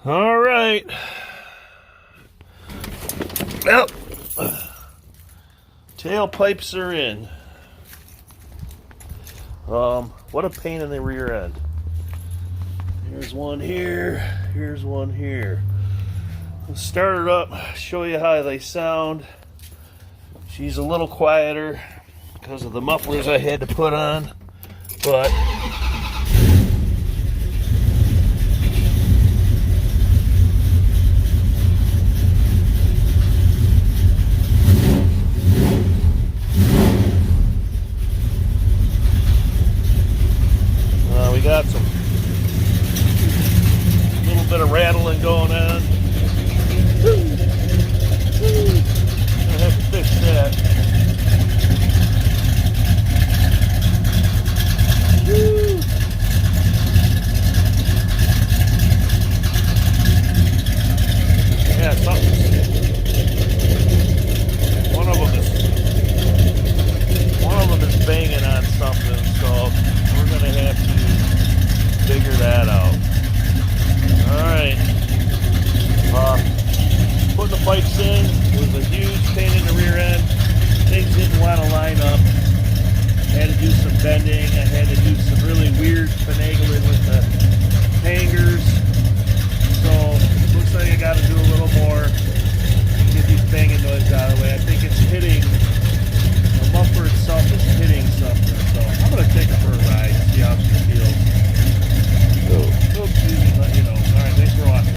All right. Well, tailpipes are in. What a pain in the rear end. Here's one here. Here's one here. Let's start her up, show you how they sound. She's a little quieter because of the mufflers I had to put on, but we got some little bit of rattling going on. Gonna have to fix that. Yeah, something. One of them is banging on something, so we're gonna have to figure that out. All right. Putting the pipes in was a huge pain in the rear end. Things didn't want to line up. Had to do some bending. I had to do some really weird finagling with the hangers. So it looks like I got to do a little more.